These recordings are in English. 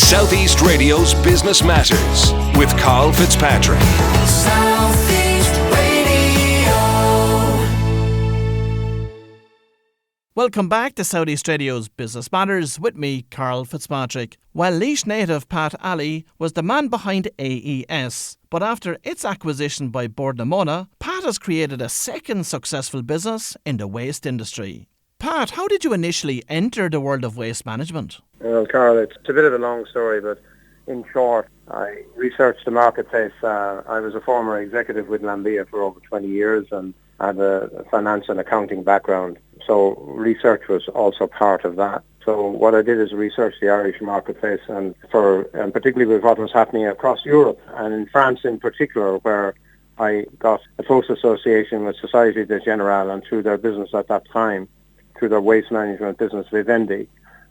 Southeast Radio's Business Matters with Karl Fitzpatrick. Southeast Radio. Welcome back to Southeast Radio's Business Matters with me, Karl Fitzpatrick. Well, Laois native Pat Alley was the man behind AES, but after its acquisition by Bord na Móna, Pat has created a second successful business in the waste industry. Pat, how did you initially enter the world of waste management? Well, Karl, it's a bit of a long story, but in short, I researched the marketplace. I was a former executive with Lambia for over 20 years and had a finance and accounting background. So research was also part of that. So what I did is research the Irish marketplace and particularly with what was happening across Europe and in France in particular, where I got a close association with Société Générale and through their business at that time, through their waste management business Vivendi.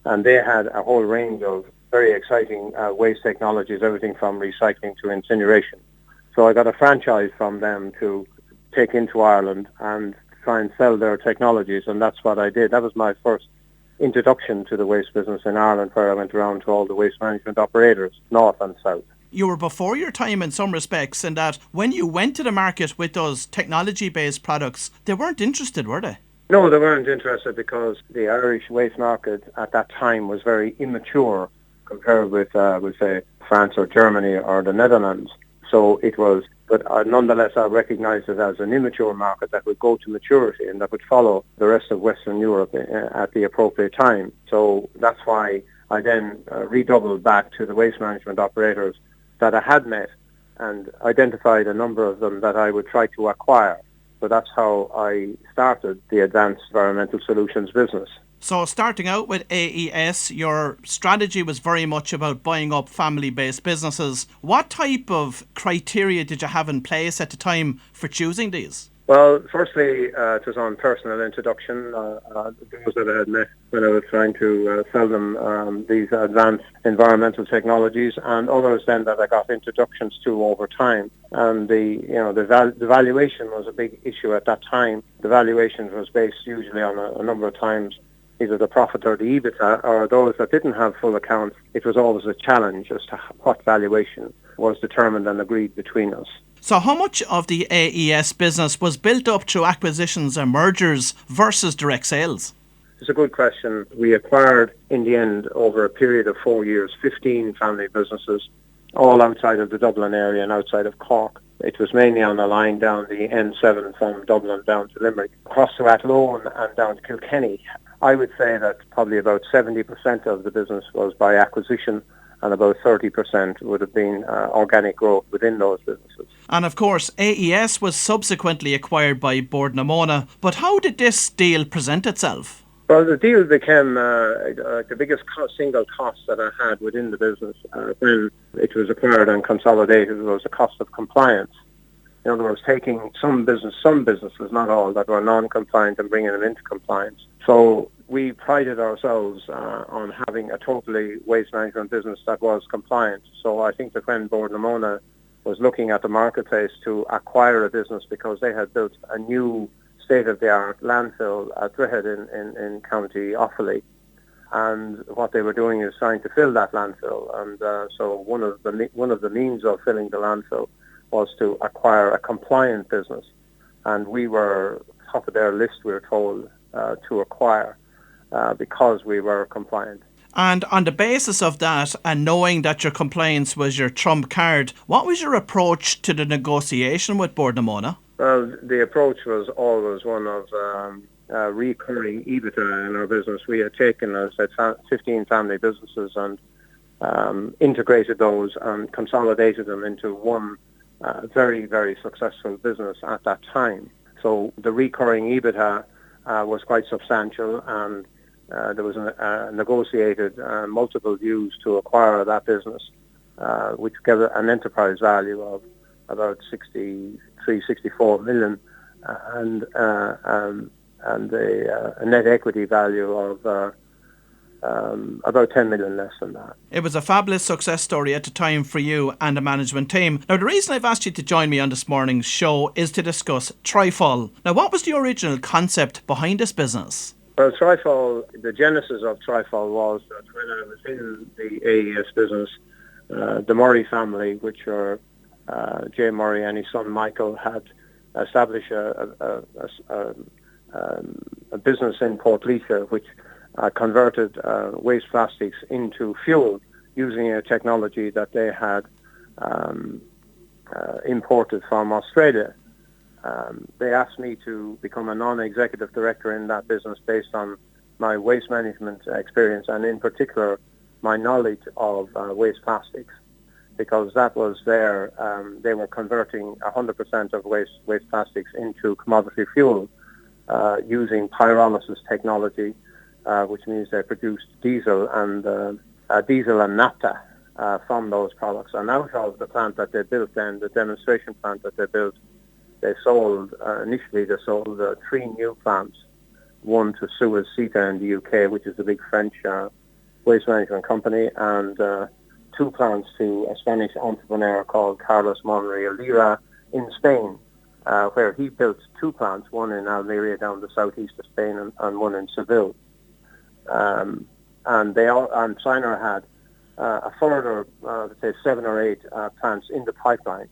And they had a whole range of very exciting waste technologies, everything from recycling to incineration. So I got a franchise from them to take into Ireland and try and sell their technologies, and that's what I did. That was my first introduction to the waste business in Ireland, where I went around to all the waste management operators, north and south. You were before your time in some respects in that when you went to the market with those technology-based products, they weren't interested, were they? No, they weren't interested because the Irish waste market at that time was very immature compared with say, France or Germany or the Netherlands. So it was, but nonetheless I recognised it as an immature market that would go to maturity and that would follow the rest of Western Europe at the appropriate time. So that's why I then redoubled back to the waste management operators that I had met and identified a number of them that I would try to acquire. So that's how I started the Advanced Environmental Solutions business. So starting out with AES, your strategy was very much about buying up family-based businesses. What type of criteria did you have in place at the time for choosing these? Well, firstly, it was on personal introduction. Those that I had met when I was trying to sell them these advanced environmental technologies, and others then that I got introductions to over time. And the valuation was a big issue at that time. The valuation was based usually on a number of times either the profit or the EBITDA, or those that didn't have full accounts. It was always a challenge as to what valuation was determined and agreed between us. So how much of the AES business was built up through acquisitions and mergers versus direct sales? It's a good question. We acquired, in the end, over a period of 4 years, 15 family businesses, all outside of the Dublin area and outside of Cork. It was mainly on the line down the N7 from Dublin down to Limerick, across to Athlone and down to Kilkenny. I would say that probably about 70% of the business was by acquisition, and about 30% would have been organic growth within those businesses. And of course, AES was subsequently acquired by Bord na Móna. But how did this deal present itself? Well, the deal became the biggest single cost that I had within the business when it was acquired and consolidated was the cost of compliance. In other words, taking some businesses, not all, that were non-compliant and bringing them into compliance. So we prided ourselves on having a totally waste management business that was compliant. So I think that when Bord na Móna was looking at the marketplace to acquire a business because they had built a new state-of-the-art landfill at Droichead in County Offaly, and what they were doing is trying to fill that landfill. And so one of the means of filling the landfill was to acquire a compliant business, and we were top of their list, we were told, to acquire because we were compliant. And on the basis of that, and knowing that your compliance was your trump card, what was your approach to the negotiation with Bord na Móna? Well, the approach was always one of recurring EBITDA in our business. We had taken, as I said, 15 family businesses and integrated those and consolidated them into one very, very successful business at that time. So the recurring EBITDA was quite substantial, and there was a negotiated multiple views to acquire that business, which gave an enterprise value of about 64 million, and a net equity value of about 10 million less than that. It was a fabulous success story at the time for you and the management team. Now, the reason I've asked you to join me on this morning's show is to discuss Trifol. Now, what was the original concept behind this business? Well, Trifol, the genesis of Trifol was that when I was in the AES business, the Murray family, which are Jay Murray and his son Michael, had established a business in Port Leisha, which converted waste plastics into fuel using a technology that they had imported from Australia. They asked me to become a non-executive director in that business based on my waste management experience and in particular my knowledge of waste plastics, because that was they were converting 100% of waste plastics into commodity fuel using pyrolysis technology, which means they produced diesel and naphtha from those products. And out of the plant that they built then, the demonstration plant that they built, initially they sold 3 new plants, one to Suez Sita in the UK, which is a big French waste management company, and 2 plants to a Spanish entrepreneur called Carlos Monreal in Spain, where he built 2 plants, one in Almeria down the southeast of Spain and one in Seville. And Steiner had a further, let's say, 7 or 8 plants in the pipeline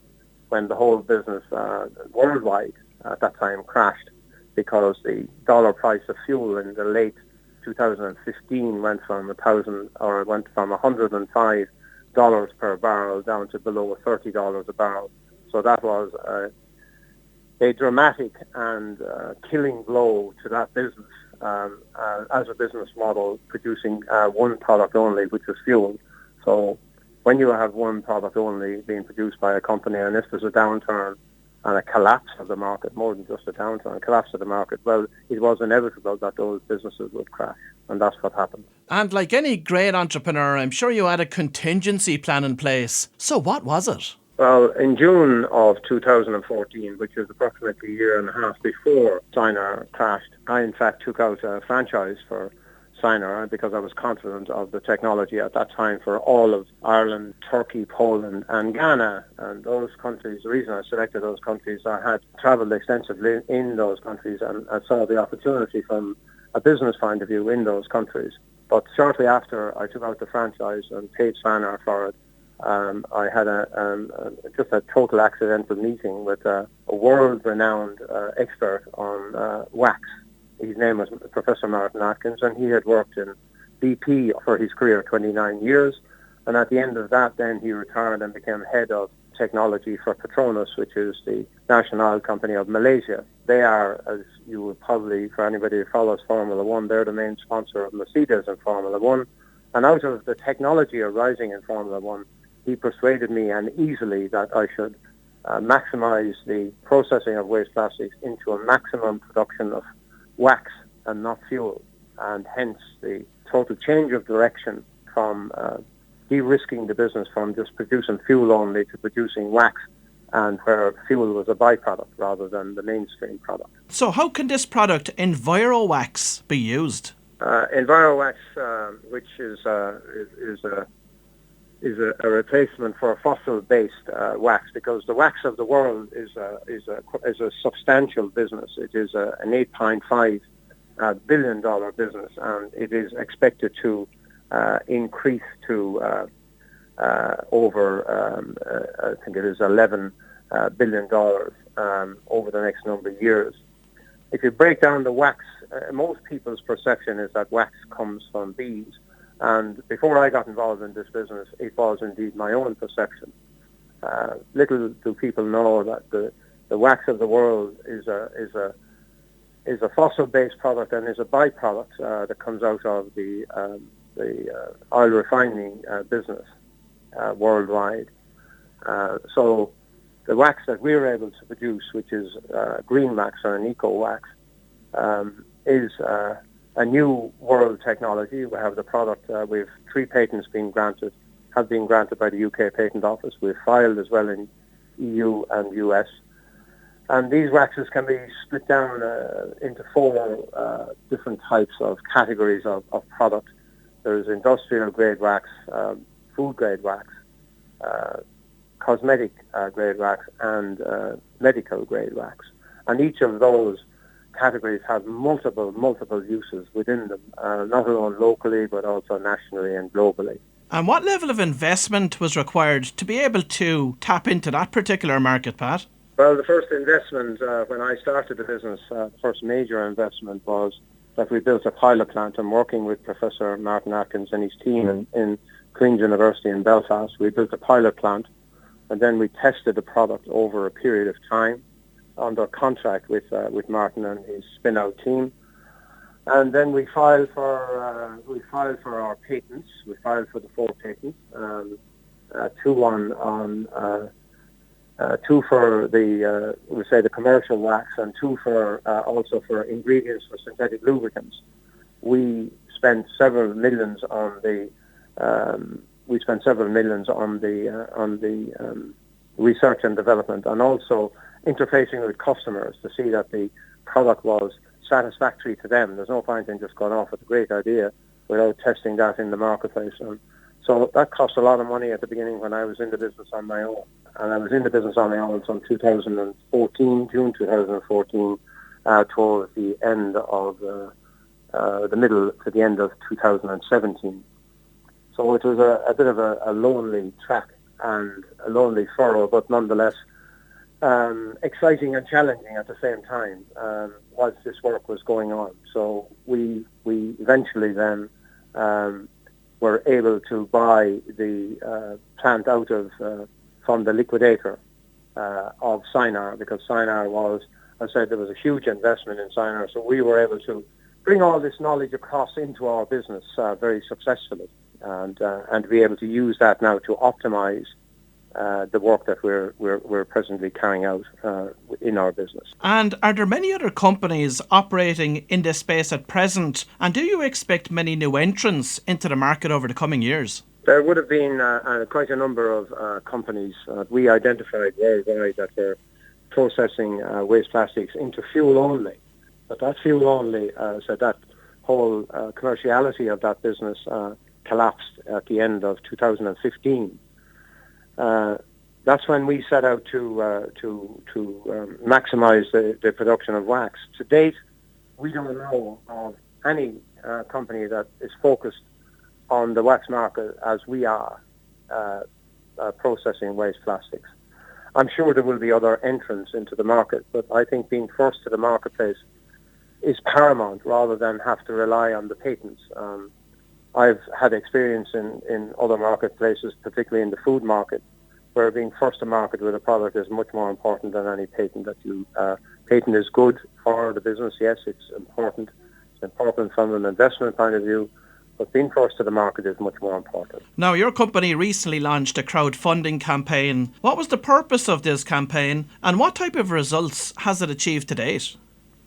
when the whole business worldwide at that time crashed, because the dollar price of fuel in the late 2015 went from $105 per barrel down to below $30 a barrel. So that was a dramatic and killing blow to that business as a business model, producing one product only, which was fuel. So when you have one product only being produced by a company, and if there's a downturn and a collapse of the market, more than just a downturn, a collapse of the market, well, it was inevitable that those businesses would crash. And that's what happened. And like any great entrepreneur, I'm sure you had a contingency plan in place. So what was it? Well, in June of 2014, which is approximately a year and a half before Steiner crashed, I in fact took out a franchise for Steiner because I was confident of the technology at that time for all of Ireland, Turkey, Poland and Ghana. And those countries, the reason I selected those countries, I had travelled extensively in those countries and I saw the opportunity from a business point of view in those countries. But shortly after I took out the franchise and paid Steiner for it, I had just a total accidental meeting with a world-renowned expert on wax. His name was Professor Martin Atkins, and he had worked in BP for his career, 29 years. And at the end of that, then he retired and became head of technology for Petronas, which is the national oil company of Malaysia. They are, as you would probably, for anybody who follows Formula One, they're the main sponsor of Mercedes in Formula One. And out of the technology arising in Formula One, he persuaded me, and easily, that I should maximize the processing of waste plastics into a maximum production of wax and not fuel, and hence the total change of direction from de-risking the business from just producing fuel only to producing wax, and where fuel was a byproduct rather than the mainstream product. So how can this product, EnviroWax, be used? EnviroWax, which is a replacement for fossil-based wax, because the wax of the world is a substantial business. It is an $8.5 billion business, and it is expected to increase to over, I think it is $11 billion over the next number of years. If you break down the wax, most people's perception is that wax comes from bees. And before I got involved in this business, it was indeed my own perception. Little do people know that the wax of the world is a fossil-based product and is a byproduct that comes out of the oil refining business worldwide. So the wax that we're able to produce, which is green wax or an eco wax, is a new world technology. We have the product. We have 3 patents have been granted by the UK Patent Office. We've filed as well in EU and US. And these waxes can be split down into 4 different types of categories of product. There's industrial grade wax, food grade wax, cosmetic grade wax, and medical grade wax. And each of those categories have multiple uses within them, not only locally but also nationally and globally. And what level of investment was required to be able to tap into that particular market, Pat? Well, the first investment when I started the business, the first major investment was that we built a pilot plant. I'm working with Professor Martin Atkins and his team in Queen's University in Belfast. We built a pilot plant, and then we tested the product over a period of time under contract with Martin and his spin-out team. And then we filed for our patents. We filed for the 4 patents, two for the commercial wax, and 2 for also for ingredients for synthetic lubricants. We spent several millions on the research and development, and also interfacing with customers to see that the product was satisfactory to them. There's no point in just going off with a great idea without testing that in the marketplace. And so that cost a lot of money at the beginning when I was in the business on my own. And I was in the business on my own from June 2014, towards the end of the middle to the end of 2017. So it was a bit of a lonely track and a lonely furrow, but nonetheless exciting and challenging at the same time whilst this work was going on. So we eventually then were able to buy the plant out of from the liquidator of Sinar, because Sinar was, I said, there was a huge investment in Sinar, so we were able to bring all this knowledge across into our business very successfully, and be able to use that now to optimize the work that we're presently carrying out in our business. And are there many other companies operating in this space at present? And do you expect many new entrants into the market over the coming years? There would have been quite a number of companies we identified worldwide that were processing waste plastics into fuel only. But that fuel only, so that whole commerciality of that business collapsed at the end of 2015. That's when we set out to maximize the production of wax. To date, we don't know of any company that is focused on the wax market as we are processing waste plastics. I'm sure there will be other entrants into the market, but I think being first to the marketplace is paramount rather than have to rely on the patents. I've had experience in other marketplaces, particularly in the food market, where being first to market with a product is much more important than any patent that you... patent is good for the business, yes, it's important. It's important from an investment point of view, but being first to the market is much more important. Now, your company recently launched a crowdfunding campaign. What was the purpose of this campaign, and what type of results has it achieved to date?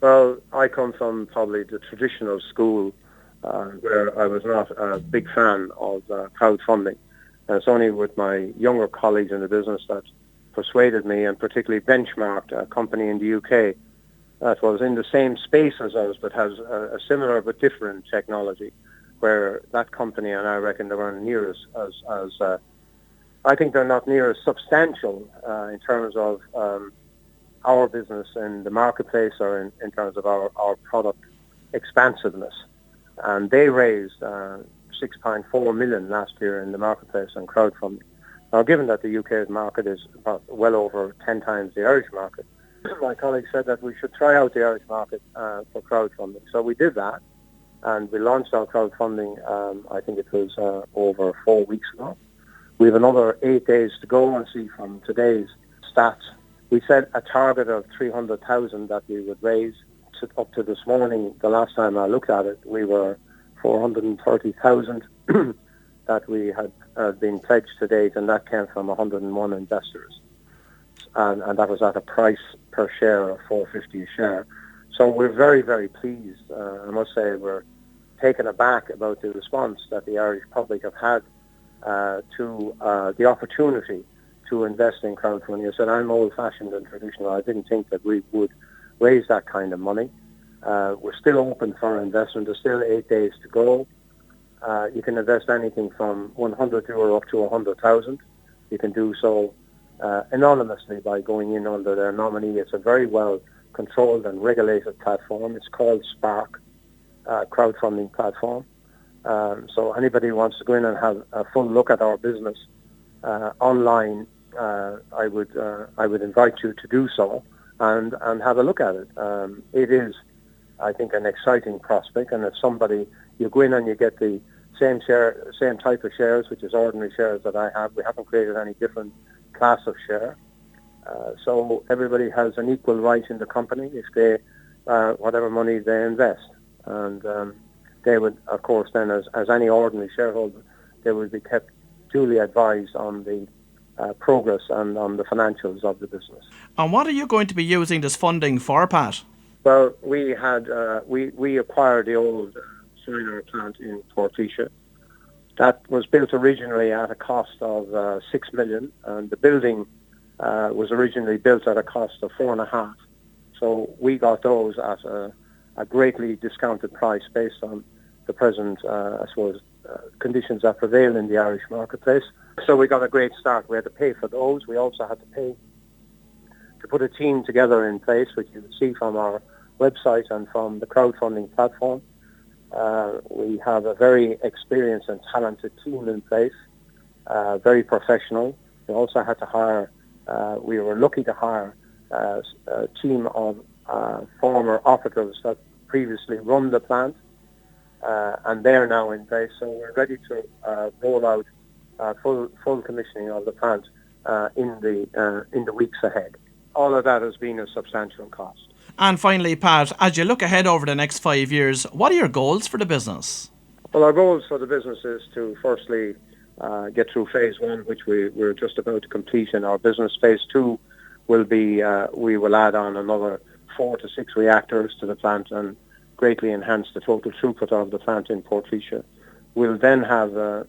Well, I come from probably the traditional school where I was not a big fan of crowdfunding. And it's only with my younger colleagues in the business that persuaded me, and particularly benchmarked a company in the UK that was in the same space as us but has a similar but different technology, where that company, and I reckon they weren't near as I think they're not near as substantial in terms of our business in the marketplace or in terms of our product expansiveness. And they raised 6.4 million last year in the marketplace on crowdfunding. Now, given that the UK's market is about well over 10 times the Irish market, my colleague said that we should try out the Irish market for crowdfunding. So we did that, and we launched our crowdfunding, I think it was over 4 weeks ago. We have another 8 days to go, and see from today's stats. We set a target of 300,000 that we would raise. Up to this morning, the last time I looked at it, we were 430,000 that we had been pledged to date, and that came from 101 investors. And that was at a price per share of $4.50 a share. So we're very, very pleased. I must say we're taken aback about the response that the Irish public have had to the opportunity to invest in crowdfunding. I said, I'm old-fashioned and traditional. I didn't think that we would raise that kind of money. We're still open for investment. There's still 8 days to go. You can invest anything from €100 up to 100,000. You can do so anonymously by going in under their nominee. It's a very well controlled and regulated platform. It's called Spark, crowdfunding platform. So anybody who wants to go in and have a full look at our business online, I would invite you to do so and have a look at it. It is, I think, an exciting prospect. And if you go in and you get the same type of shares, which is ordinary shares that I have. We haven't created any different class of share. So everybody has an equal right in the company if they, whatever money they invest. And they would, of course, then as any ordinary shareholder, they would be kept duly advised on the progress and on the financials of the business. And what are you going to be using this funding for, Pat? Well, we acquired the old solar plant in Portlaoise. That was built originally at a cost of 6 million, and the building was originally built at a cost of 4.5. So we got those at a greatly discounted price based on the present, conditions that prevail in the Irish marketplace. So we got a great start. We had to pay for those. We also had to pay to put a team together in place, which you can see from our website and from the crowdfunding platform. We have a very experienced and talented team in place, very professional. We also had to hire, we were lucky to hire a team of former operatives that previously run the plant, and they're now in place. So we're ready to roll out full commissioning of the plant in the weeks ahead. All of that has been a substantial cost. And finally, Pat, as you look ahead over the next 5 years, what are your goals for the business? Well, our goals for the business is to firstly get through phase 1, which we're just about to complete in our business. Phase 2 will be, we will add on another 4 to 6 reactors to the plant and greatly enhance the total throughput of the plant in Portlaoise. We'll then have a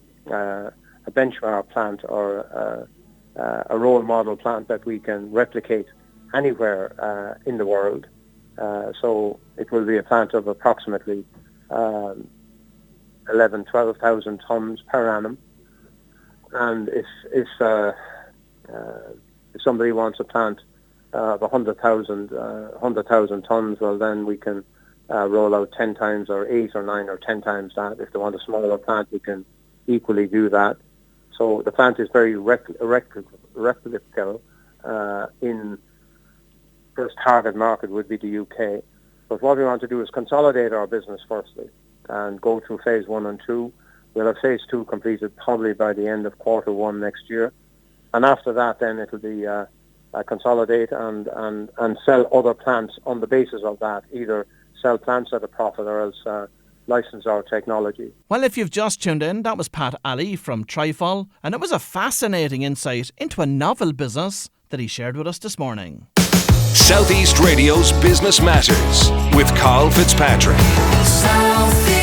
benchmark plant or a role model plant that we can replicate anywhere in the world. So it will be a plant of approximately 12,000 tons per annum. And if somebody wants a plant of 100,000 tons, well, then we can roll out 10 times or 8 or 9 or 10 times that. If they want a smaller plant, we can equally do that. So the plant is very replicable in first target market would be the UK. But what we want to do is consolidate our business firstly and go through phase 1 and 2. We'll have phase 2 completed probably by the end of quarter 1 next year. And after that, then it'll be consolidate and sell other plants on the basis of that, either sell plants at a profit or else license our technology. Well, if you've just tuned in, that was Pat Alley from Trifol, and it was a fascinating insight into a novel business that he shared with us this morning. Southeast Radio's Business Matters with Karl Fitzpatrick. Southeast